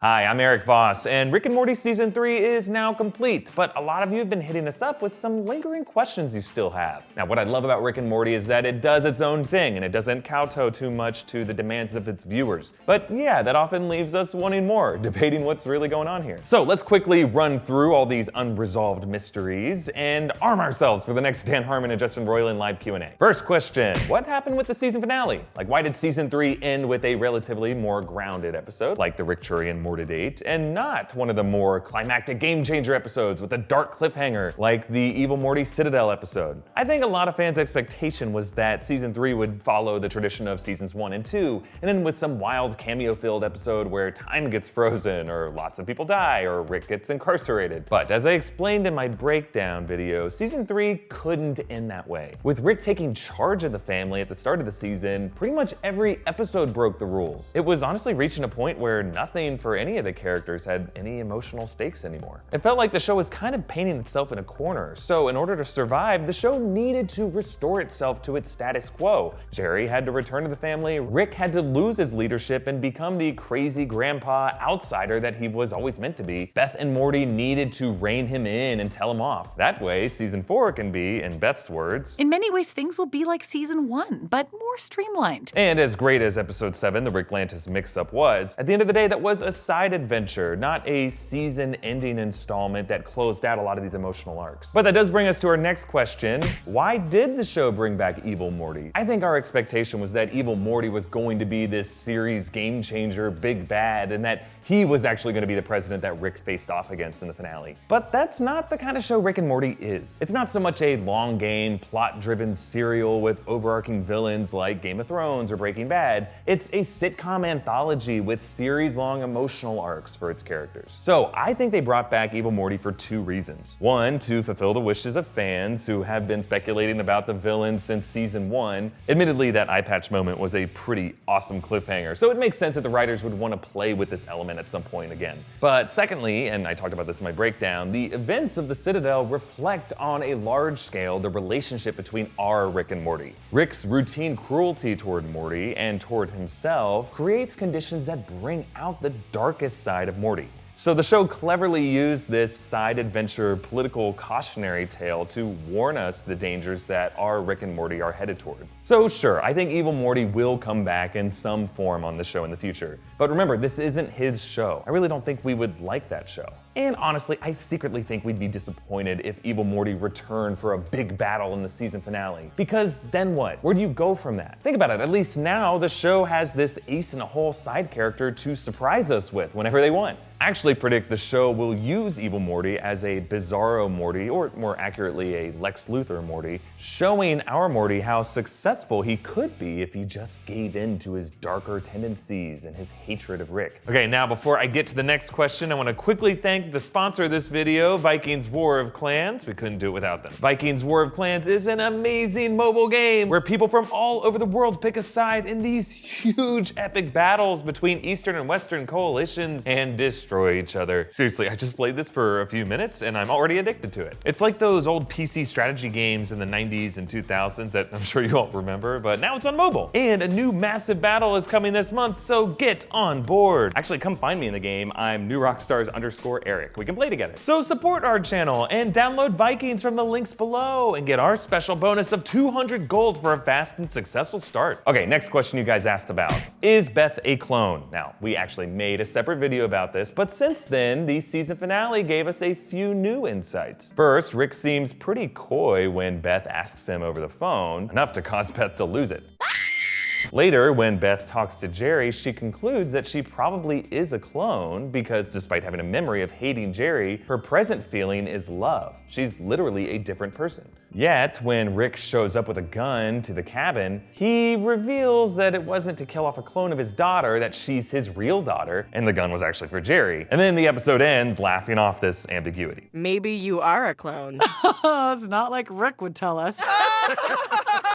Hi, I'm Erik Voss, and Rick and Morty Season 3 is now complete, but a lot of you have been hitting us up with some lingering questions you still have. Now, what I love about Rick and Morty is that it does its own thing, and it doesn't kowtow too much to the demands of its viewers. But yeah, that often leaves us wanting more, debating what's really going on here. So let's quickly run through all these unresolved mysteries and arm ourselves for the next Dan Harmon and Justin Roiland live Q&A. First question, what happened with the season finale? Like, why did Season 3 end with a relatively more grounded episode, like the Rick, Choi, and Morty date, and not one of the more climactic game-changer episodes with a dark cliffhanger like the Evil Morty Citadel episode? I think a lot of fans' expectation was that Season 3 would follow the tradition of Seasons 1 and 2, and then with some wild cameo-filled episode where time gets frozen, or lots of people die, or Rick gets incarcerated. But as I explained in my breakdown video, Season 3 couldn't end that way. With Rick taking charge of the family at the start of the season, pretty much every episode broke the rules. It was honestly reaching a point where nothing for any of the characters had any emotional stakes anymore. It felt like the show was kind of painting itself in a corner, so in order to survive, the show needed to restore itself to its status quo. Jerry had to return to the family, Rick had to lose his leadership and become the crazy grandpa outsider that he was always meant to be. Beth and Morty needed to rein him in and tell him off. That way, Season 4 can be, in Beth's words, in many ways things will be like Season 1, but more streamlined. And as great as Episode 7, the Ricklantis mix-up was, at the end of the day, that was a side adventure, not a season-ending installment that closed out a lot of these emotional arcs. But that does bring us to our next question. Why did the show bring back Evil Morty? I think our expectation was that Evil Morty was going to be this series game-changer, big bad, and that he was actually going to be the president that Rick faced off against in the finale. But that's not the kind of show Rick and Morty is. It's not so much a long game, plot-driven serial with overarching villains like Game of Thrones or Breaking Bad. It's a sitcom anthology with series-long emotional arcs for its characters. So I think they brought back Evil Morty for two reasons. One, to fulfill the wishes of fans who have been speculating about the villain since Season 1. Admittedly, that eye patch moment was a pretty awesome cliffhanger, so it makes sense that the writers would want to play with this element at some point again. But secondly, and I talked about this in my breakdown, the events of the Citadel reflect on a large scale the relationship between our Rick and Morty. Rick's routine cruelty toward Morty and toward himself creates conditions that bring out the darkest side of Morty. So the show cleverly used this side adventure political cautionary tale to warn us the dangers that our Rick and Morty are headed toward. So sure, I think Evil Morty will come back in some form on the show in the future. But remember, this isn't his show. I really don't think we would like that show. And honestly, I secretly think we'd be disappointed if Evil Morty returned for a big battle in the season finale. Because then what? Where do you go from that? Think about it, at least now the show has this ace-in-a-hole side character to surprise us with whenever they want. I actually predict the show will use Evil Morty as a Bizarro Morty, or more accurately, a Lex Luthor Morty, showing our Morty how successful he could be if he just gave in to his darker tendencies and his hatred of Rick. Okay, now before I get to the next question, I want to quickly thank the sponsor of this video, Vikings War of Clans. We couldn't do it without them. Vikings War of Clans is an amazing mobile game where people from all over the world pick a side in these huge epic battles between Eastern and Western coalitions and destroy each other. Seriously, I just played this for a few minutes and I'm already addicted to it. It's like those old PC strategy games in the 90s and 2000s that I'm sure you all remember, but now it's on mobile. And a new massive battle is coming this month, so get on board. Actually, come find me in the game. I'm newrockstars_Erik. We can play together. So support our channel and download Vikings from the links below and get our special bonus of 200 gold for a fast and successful start. Okay, next question you guys asked about. Is Beth a clone? Now, we actually made a separate video about this, but since then, the season finale gave us a few new insights. First, Rick seems pretty coy when Beth asks him over the phone, enough to cause Beth to lose it. Later, when Beth talks to Jerry, she concludes that she probably is a clone because despite having a memory of hating Jerry, her present feeling is love. She's literally a different person. Yet, when Rick shows up with a gun to the cabin, he reveals that it wasn't to kill off a clone of his daughter, that she's his real daughter, and the gun was actually for Jerry. And then the episode ends laughing off this ambiguity. Maybe you are a clone. It's not like Rick would tell us.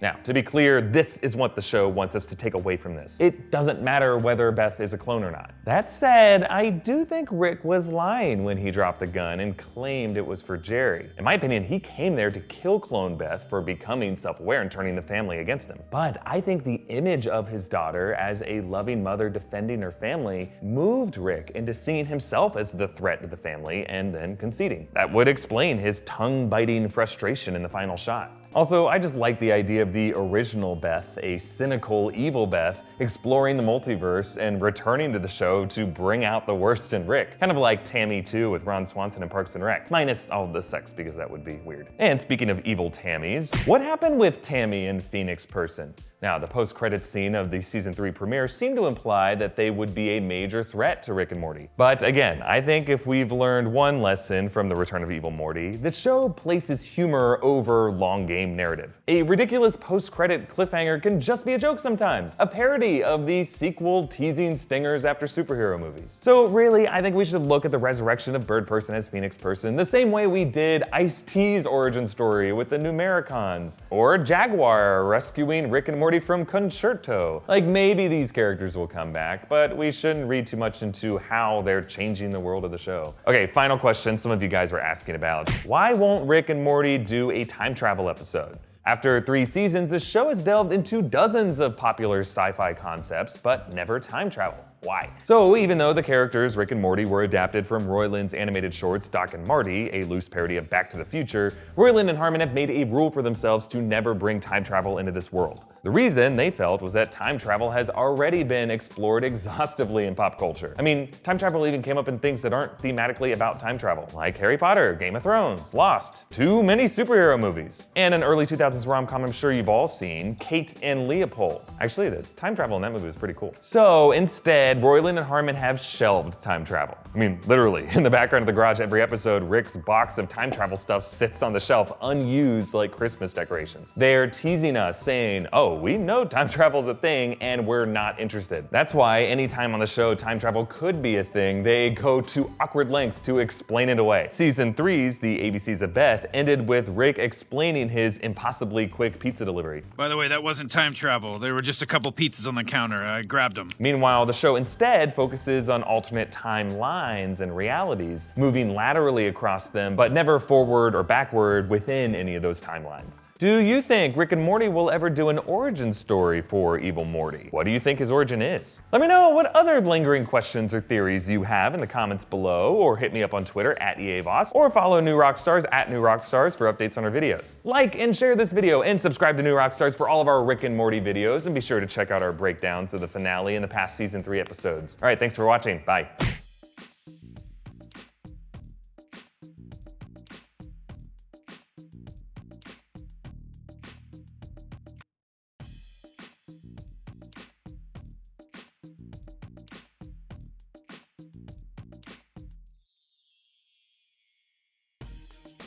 Now, to be clear, this is what the show wants us to take away from this. It doesn't matter whether Beth is a clone or not. That said, I do think Rick was lying when he dropped the gun and claimed it was for Jerry. In my opinion, he came there to kill clone Beth for becoming self-aware and turning the family against him. But I think the image of his daughter as a loving mother defending her family moved Rick into seeing himself as the threat to the family and then conceding. That would explain his tongue-biting frustration in the final shot. Also, I just like the idea of the original Beth, a cynical, evil Beth, exploring the multiverse and returning to the show to bring out the worst in Rick. Kind of like Tammy 2 with Ron Swanson in Parks and Rec, minus all the sex because that would be weird. And speaking of evil Tammys, what happened with Tammy and Phoenix Person? Now, the post-credits scene of the season 3 premiere seemed to imply that they would be a major threat to Rick and Morty. But again, I think if we've learned one lesson from the return of Evil Morty, the show places humor over long game narrative. A ridiculous post-credit cliffhanger can just be a joke sometimes, a parody of the sequel teasing stingers after superhero movies. So really, I think we should look at the resurrection of Bird Person as Phoenix Person the same way we did Ice-T's origin story with the Numericons, or Jaguar rescuing Rick and Morty from Concerto. Like, maybe these characters will come back, but we shouldn't read too much into how they're changing the world of the show. Okay, final question some of you guys were asking about. Why won't Rick and Morty do a time travel episode? After 3 seasons, the show has delved into dozens of popular sci-fi concepts, but never time travel. Why? So even though the characters Rick and Morty were adapted from Roiland's animated shorts Doc and Marty, a loose parody of Back to the Future, Roiland and Harmon have made a rule for themselves to never bring time travel into this world. The reason, they felt, was that time travel has already been explored exhaustively in pop culture. I mean, time travel even came up in things that aren't thematically about time travel, like Harry Potter, Game of Thrones, Lost, too many superhero movies. And an early 2000s rom-com I'm sure you've all seen, Kate and Leopold. Actually, the time travel in that movie was pretty cool. So instead, Roiland and Harmon have shelved time travel. I mean, literally, in the background of the garage every episode, Rick's box of time travel stuff sits on the shelf unused like Christmas decorations. They're teasing us, saying, oh, we know time travel's a thing and we're not interested. That's why anytime on the show time travel could be a thing, they go to awkward lengths to explain it away. Season 3's The ABCs of Beth ended with Rick explaining his impossibly quick pizza delivery. By the way, that wasn't time travel. There were just a couple pizzas on the counter. I grabbed them. Meanwhile, the show instead focuses on alternate timelines and realities, moving laterally across them, but never forward or backward within any of those timelines. Do you think Rick and Morty will ever do an origin story for Evil Morty? What do you think his origin is? Let me know what other lingering questions or theories you have in the comments below, or hit me up on Twitter @Erik Voss, or follow New Rockstars @NewRockstars for updates on our videos. Like and share this video, and subscribe to New Rockstars for all of our Rick and Morty videos, and be sure to check out our breakdowns of the finale and the past season 3 episodes. All right, thanks for watching. Bye.